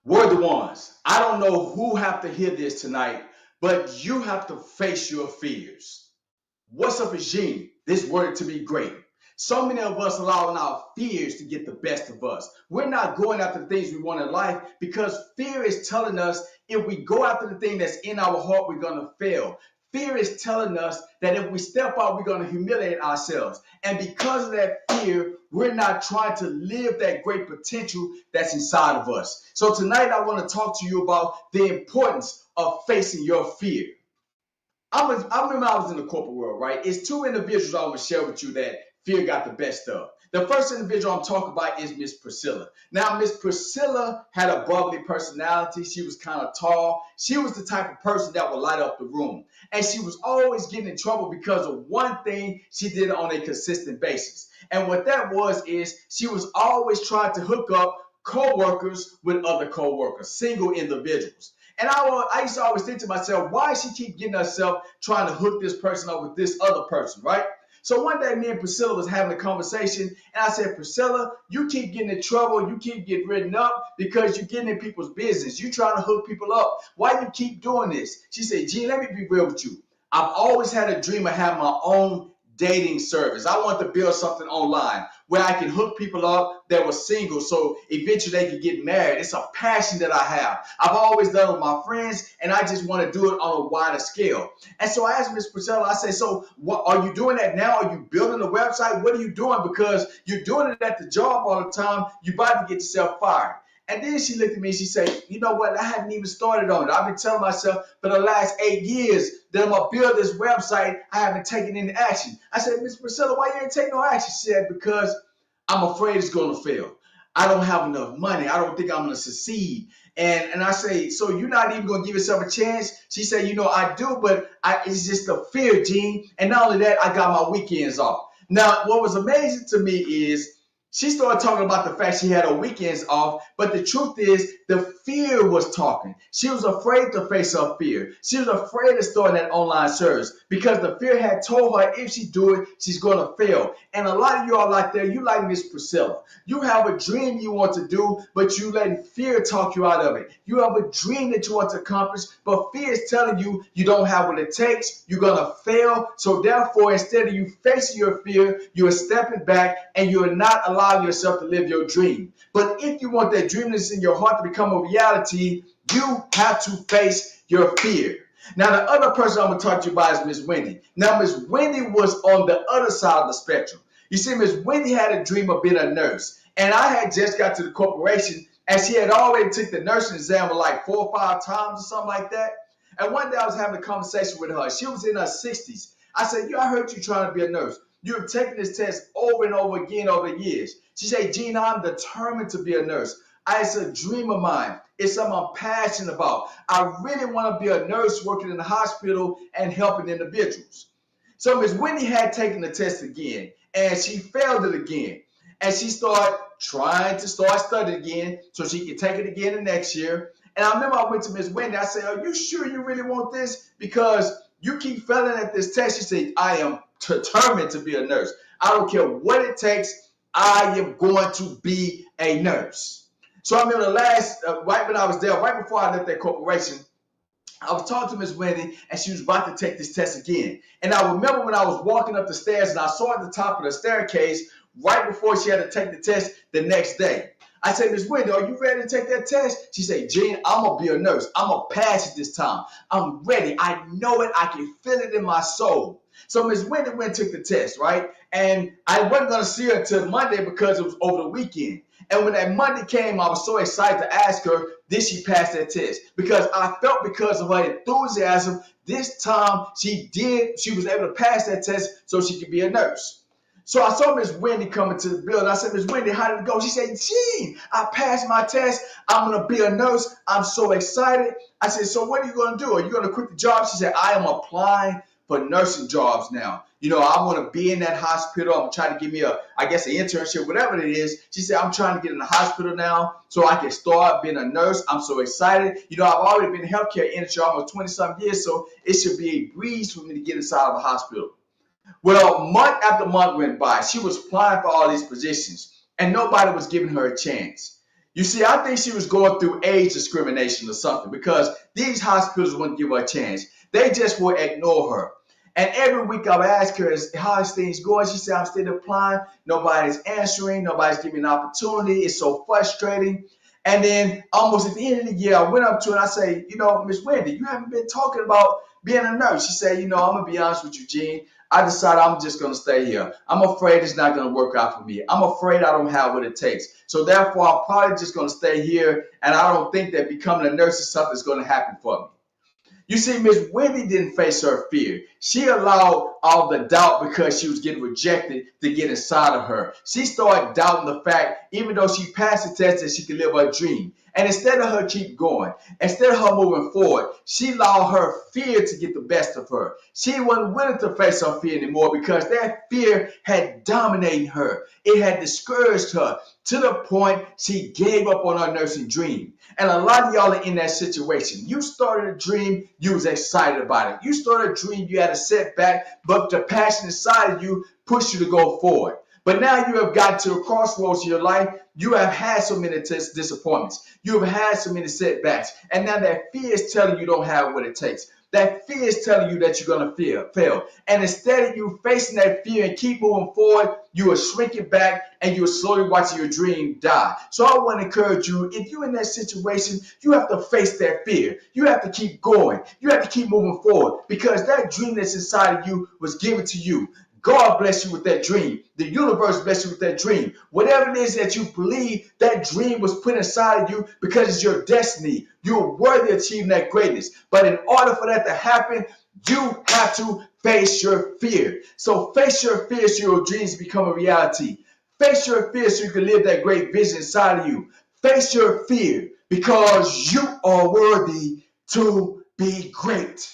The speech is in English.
Worthy ones, I don't know who have to hear this tonight, but you have to face your fears. What's up, Gene? This word to be great. So many of us allowing our fears to get the best of us. We're not going after the things we want in life because fear is telling us if we go after the thing that's in our heart, we're going to fail. Fear is telling us that if we step out, we're going to humiliate ourselves. And because of that fear, we're not trying to live that great potential that's inside of us. So tonight, I want to talk to you about the importance of facing your fear. I remember I was in the corporate world, right? It's two individuals I want to share with you that fear got the best of. The first individual I'm talking about is Miss Priscilla. Now, Miss Priscilla had a bubbly personality. She was kind of tall. She was the type of person that would light up the room. And she was always getting in trouble because of one thing she did on a consistent basis. And what that was is she was always trying to hook up co-workers with other co-workers, single individuals. And I used to always think to myself, why she keep getting herself trying to hook this person up with this other person, right? So one day, me and Priscilla was having a conversation, and I said, Priscilla, you keep getting in trouble, you keep getting written up because you're getting in people's business. You trying to hook people up. Why you keep doing this? She said, Gene, let me be real with you. I've always had a dream of having my own dating service. I want to build something online where I can hook people up that were single so eventually they can get married. It's a passion that I have. I've always done it with my friends, and I just want to do it on a wider scale. And so I asked Miss Priscilla, I said, so what are you doing that now? Are you building a website? What are you doing? Because you're doing it at the job all the time. You're about to get yourself fired. And then she looked at me and she said, you know what? I hadn't even started on it. I've been telling myself for the last 8 years that I'm going to build this website. I haven't taken any action. I said, Miss Priscilla, why you ain't taking no action? She said, because I'm afraid it's going to fail. I don't have enough money. I don't think I'm going to succeed. And I say, so you're not even going to give yourself a chance? She said, you know, I do, but it's just the fear, Gene. And not only that, I got my weekends off. Now, what was amazing to me is she started talking about the fact she had her weekends off, but the truth is the fear was talking. She was afraid to face her fear. She was afraid to start that online service because the fear had told her if she do it, she's going to fail. And a lot of you all out there, you like Miss Priscilla. You have a dream you want to do, but you letting fear talk you out of it. You have a dream that you want to accomplish, but fear is telling you you don't have what it takes. You're going to fail. So therefore, instead of you facing your fear, you are stepping back and you are not allowing yourself to live your dream. But if you want that dream that's in your heart to become a reality, you have to face your fear. Now, the other person I'm going to talk to you about is Miss Wendy. Now, Miss Wendy was on the other side of the spectrum. You see, Miss Wendy had a dream of being a nurse. And I had just got to the corporation, and she had already took the nursing exam like 4 or 5 times or something like that. And one day I was having a conversation with her. She was in her 60s. I said, I heard you trying to be a nurse. You have taken this test over and over again over the years. She said, Gene, I'm determined to be a nurse. It's a dream of mine. It's something I'm passionate about. I really want to be a nurse working in the hospital and helping individuals. So Miss Wendy had taken the test again, and she failed it again. And she started trying to start studying again so she could take it again the next year. And I remember I went to Miss Wendy. I said, are you sure you really want this? Because you keep failing at this test. She said, I am determined to be a nurse. I don't care what it takes. I am going to be a nurse. So I remember right when I was there, right before I left that corporation, I was talking to Miss Wendy, and she was about to take this test again. And I remember when I was walking up the stairs, and I saw at the top of the staircase right before she had to take the test the next day. I said, Miss Wendy, are you ready to take that test? She said, Gene, I'm going to be a nurse. I'm going to pass it this time. I'm ready. I know it. I can feel it in my soul. So Miss Wendy went and took the test, right? And I wasn't going to see her until Monday because it was over the weekend. And when that Monday came, I was so excited to ask her, did she pass that test? Because I felt because of her enthusiasm, this time she was able to pass that test so she could be a nurse. So I saw Miss Wendy coming to the building. I said, Miss Wendy, how did it go? She said, Gee, I passed my test. I'm going to be a nurse. I'm so excited. I said, so what are you going to do? Are you going to quit the job? She said, I am applying for nursing jobs now. You know, I want to be in that hospital. I'm trying to give me an internship, whatever it is. She said, I'm trying to get in the hospital now so I can start being a nurse. I'm so excited. You know, I've already been in the healthcare industry almost 20-something years, so it should be a breeze for me to get inside of a hospital. Well, month after month went by. She was applying for all these positions, and nobody was giving her a chance. You see, I think she was going through age discrimination or something because these hospitals wouldn't give her a chance. They just would ignore her. And every week I would ask her, how's things going? She said, I'm still applying. Nobody's answering. Nobody's giving me an opportunity. It's so frustrating. And then almost at the end of the year, I went up to her and I say, Miss Wendy, you haven't been talking about being a nurse. She said, I'm going to be honest with you, Gene. I decided I'm just going to stay here. I'm afraid it's not going to work out for me. I'm afraid I don't have what it takes. So therefore, I'm probably just going to stay here. And I don't think that becoming a nurse is something that's going to happen for me. You see, Miss Wendy didn't face her fear. She allowed all the doubt because she was getting rejected to get inside of her. She started doubting the fact, even though she passed the test, that she could live her dream. And instead of her keep going, instead of her moving forward, she allowed her fear to get the best of her. She wasn't willing to face her fear anymore because that fear had dominated her. It had discouraged her to the point she gave up on her nursing dream. And a lot of y'all are in that situation. You started a dream, you was excited about it. You started a dream, you had a setback, but the passion inside of you pushed you to go forward. But now you have gotten to a crossroads in your life. You have had so many disappointments. You have had so many setbacks. And now that fear is telling you don't have what it takes. That fear is telling you that you're going to fail. And instead of you facing that fear and keep moving forward, you are shrinking back and you're slowly watching your dream die. So I want to encourage you, if you're in that situation, you have to face that fear. You have to keep going. You have to keep moving forward because that dream that's inside of you was given to you. God bless you with that dream. The universe bless you with that dream. Whatever it is that you believe, that dream was put inside of you because it's your destiny. You're worthy of achieving that greatness. But in order for that to happen, you have to face your fear. So face your fear so your dreams become a reality. Face your fear so you can live that great vision inside of you. Face your fear because you are worthy to be great.